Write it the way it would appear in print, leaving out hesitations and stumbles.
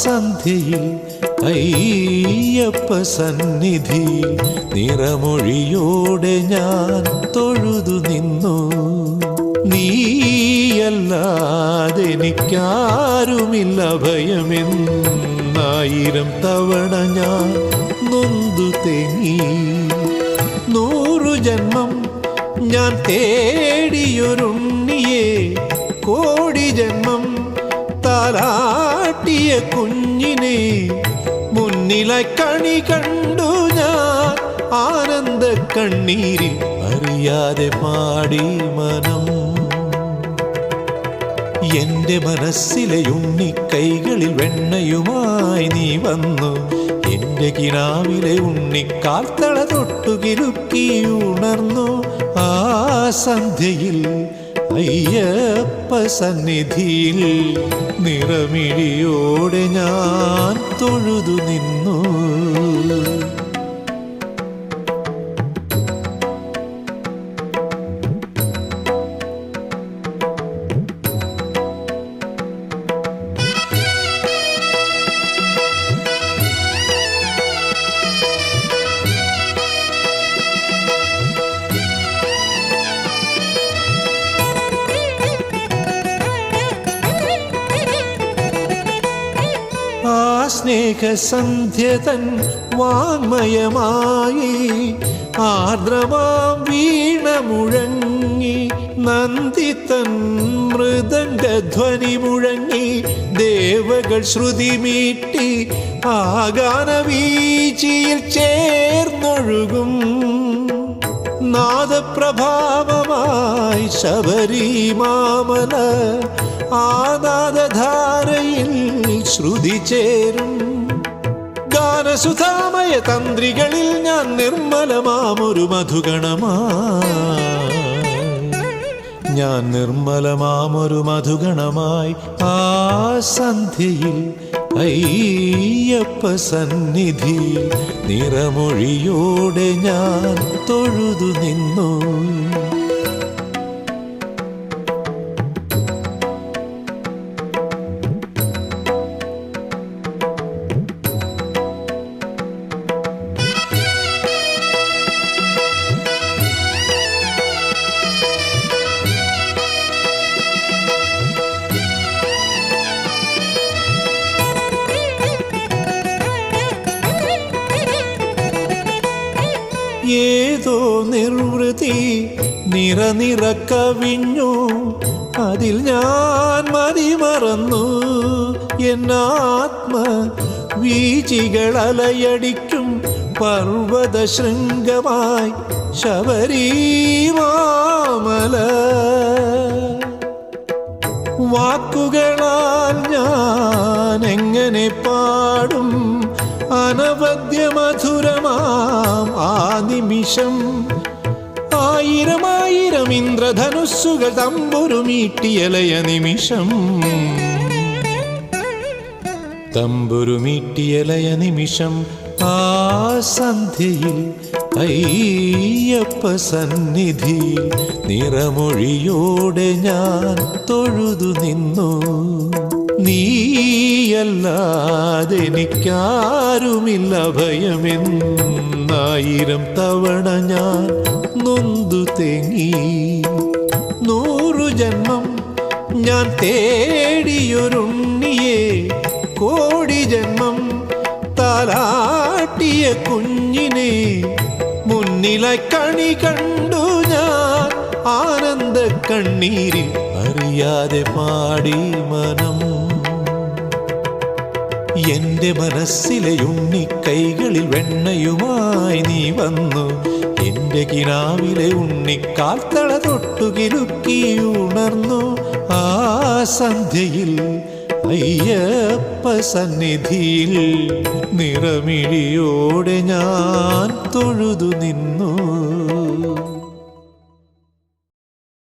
സന്ധ്യയിൽ അയ്യപ്പ സന്നിധിയിൽ നിറമൊഴിയോടെ ഞാൻ തൊഴുതു നിന്നു. നീയല്ലാതെനിക്കാരുമില്ല ഭയമെന്നായിരം തവണ ഞാൻ നൊന്തു തേങ്ങി. 100 ജന്മം ഞാൻ തേടിയൊരുണ്ണിയെ, കോടി ജന്മം താലാട്ടിയ കുഞ്ഞിനെ മുന്നിലായി കണി കണ്ടു ഞാൻ ആനന്ദ കണ്ണീരിൽ അറിയാതെ പാടി മനം. എന്റെ മനസ്സിലെ ഉണ്ണിക്കൈകളിൽ വെണ്ണയുമായി നീ വന്നു. എന്റെ കിനാവിലെ ഉണ്ണിക്കാൽത്തള തൊട്ടുകിലുക്കി ഉണർന്നു. ആ സന്ധ്യയിൽ അയ്യപ്പ സന്നിധിയിൽ നിറമിഴിയോടെ ഞാൻ തൊഴുതു നിന്നു. സ്നേഹസന്ധ്യതൻ വാങ്മയമായി ആർദ്രമാം വീണ മുഴങ്ങി. നന്ദിതൻ മൃദംഗധ്വനി മുഴങ്ങി. ദേവകൾ ശ്രുതി മീട്ടി ആഗാനവീചിയിൽ ചേർന്നൊഴുകും. നാദപ്രഭാവമായി ശബരിമാമല ആനാദധാരയിൽ ശ്രുതി ചേരും. ഗാനസുധാമയ തന്ത്രികളിൽ ഞാൻ നിർമ്മലമാമൊരു മധുഗണമായി ആ സന്ധ്യയിൽ അയ്യപ്പ സന്നിധിയിൽ നിറമൊഴിയോടെ ഞാൻ തൊഴുതു നിന്നു. ഏതോ നിർവൃതി നിറനിറക്കവിഞ്ഞു. അതിൽ ഞാൻ മതിമറന്നു. എന്നാത്മ വീചികൾ അലയടിക്കും പർവ്വത ശൃംഗമായി ശബരിമാമല. വാക്കുകളാൽ ഞാൻ എങ്ങനെ പാടും അനവദ്യ മധുരമാം ആ നിമിഷം. 1000 ഇന്ദ്രധനുസ്സുകൾ തമ്പുരുമീട്ടിയലയ നിമിഷം. ആ സന്ധ്യയിൽ അയ്യപ്പ സന്നിധിയിൽ നിറമൊഴിയോടെ ഞാൻ തൊഴുതു നിന്നു. നീയല്ലാതെനിക്കാരുമില്ല ഭയമെന്നായിരം തവണ ഞാൻ നൊന്തു തേങ്ങി. 100 ജന്മം ഞാൻ തേടിയൊരുണ്ണിയെ, കോടി ജന്മം താലാട്ടിയ കുഞ്ഞിനെ മുന്നിലായി കണി കണ്ടു ഞാൻ ആനന്ദ കണ്ണീരിൽ അറിയാതെ പാടി മനം. എന്റെ മനസ്സിലെ ഉണ്ണിക്കൈകളിൽ വെണ്ണയുമായി നീ വന്നു. എന്റെ കിനാവിലെ ഉണ്ണിക്കാൽത്തള തൊട്ടുകിലുക്കി ഉണർന്നു. ആ സന്ധ്യയിൽ അയ്യപ്പ സന്നിധിയിൽ നിറമിഴിയോടെ ഞാൻ തൊഴുതു നിന്നു.